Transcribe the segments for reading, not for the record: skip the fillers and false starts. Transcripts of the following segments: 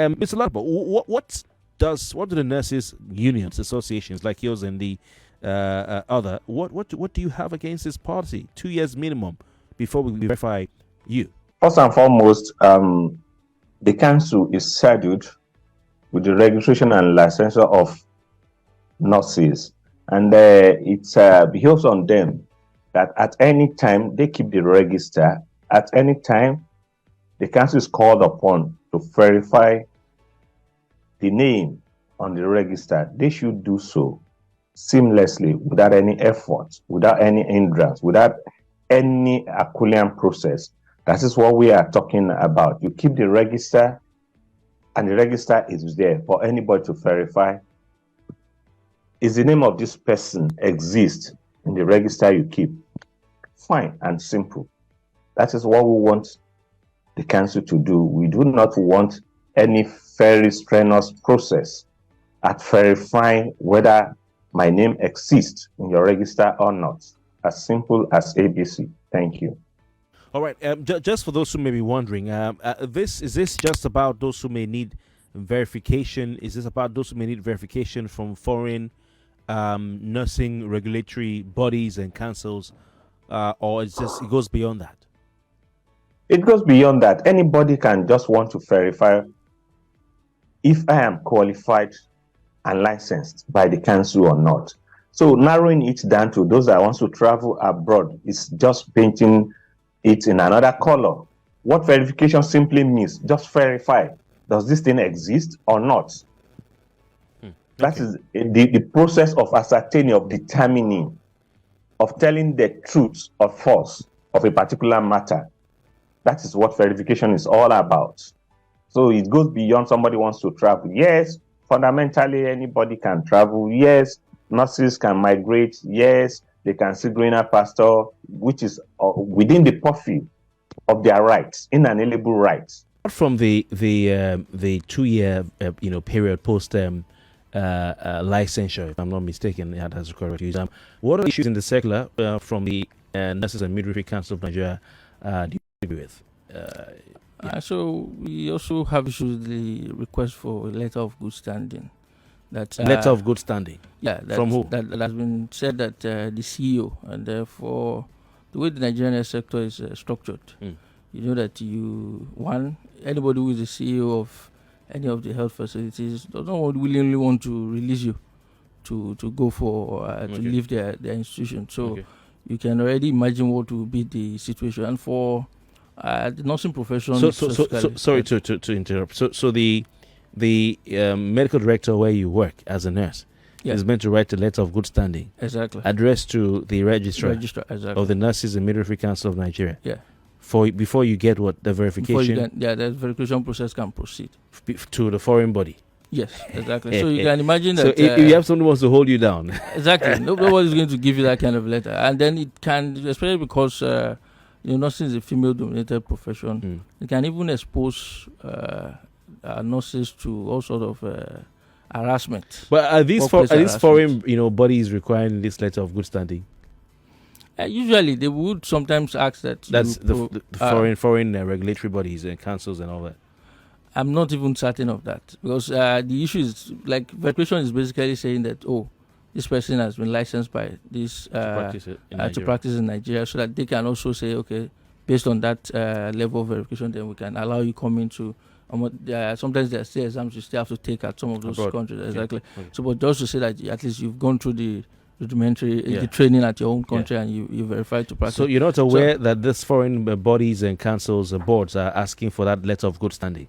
Mr. Oladapo, what do the nurses unions associations like yours and the other what do you have against this policy? 2 years minimum before we verify you. First and foremost, the council is scheduled with the registration and licensure of nurses, and it behoves on them that at any time they keep the register. At any time the council is called upon to verify the name on the register, they should do so seamlessly, without any effort, without any hindrance, without any Herculean process. That is what we are talking about. You keep the register, and the register is there for anybody to verify. Is the name of this person exist in the register you keep? Fine and simple. That is what we want the council to do. We do not want any very strenuous process at verifying whether my name exists in your register or not. As simple as ABC. Thank you. All right. Just for those who may be wondering, is this just about those who may need verification? Is this about those who may need verification from foreign nursing regulatory bodies and councils, or it goes beyond that? It goes beyond that. Anybody can just want to verify if I am qualified and licensed by the council or not. So narrowing it down to those that want to travel abroad is just painting it in another color. What verification simply means, just verify, does this thing exist or not? Okay. That is the process of ascertaining, of determining, of telling the truth or false of a particular matter. That is what verification is all about. So it goes beyond somebody wants to travel. Yes, fundamentally anybody can travel. Yes, nurses can migrate. Yes, they can see greener pasture, which is within the purview of their rights, inalienable rights. From the 2 year period post licensure, if I'm not mistaken, that's correct. What are the issues in the circular from the Nurses and Midwifery Council of Nigeria do you agree with? So we also have issued the request for a letter of good standing. Letter of good standing. Yeah. From who? That has been said that the CEO, and therefore the way the Nigerian health sector is structured, you know that anybody who is the CEO of any of the health facilities does not willingly want to release you to go for to leave their institution. So you can already imagine what will be the situation. And for the nursing profession. Sorry to interrupt. So the medical director where you work as a nurse is meant to write a letter of good standing, addressed to the registrar of the Nurses and Midwifery Council of Nigeria. Before you get the verification. The verification process can proceed to the foreign body. Yes, exactly. So you can imagine that. So if you have someone who wants to hold you down, exactly, nobody is going to give you that kind of letter, and then it can, especially because nursing is a female-dominated profession. It can even expose nurses to all sort of harassment. But are these foreign bodies requiring this letter of good standing? Usually, they would sometimes ask that. That's the foreign regulatory bodies and councils and all that. I'm not even certain of that, because the issue is, like, verification is basically saying that, this person has been licensed by this to practice in Nigeria, so that they can also say, okay, based on that level of verification, then we can allow you come into. Sometimes there are still exams you still have to take at some of those countries. Exactly. Okay. So, but just to say that at least you've gone through the rudimentary the training at your own country and you verify to practice. So you're not aware that these foreign bodies and councils and boards are asking for that letter of good standing?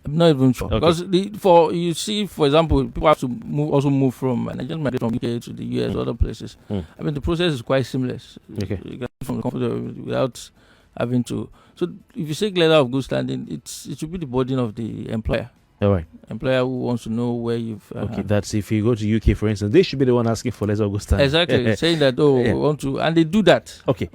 I'm not even sure. Because for example, people have to move from Nigeria, from UK to the US, other places. I mean, the process is quite seamless. Okay. You get from the computer without having to. So if you say letter of good standing, it should be the burden of the employer. All right. Employer who wants to know where you've. That's if you go to UK, for instance, they should be the one asking for letter of good standing. Exactly, saying that we want to, and they do that. Okay.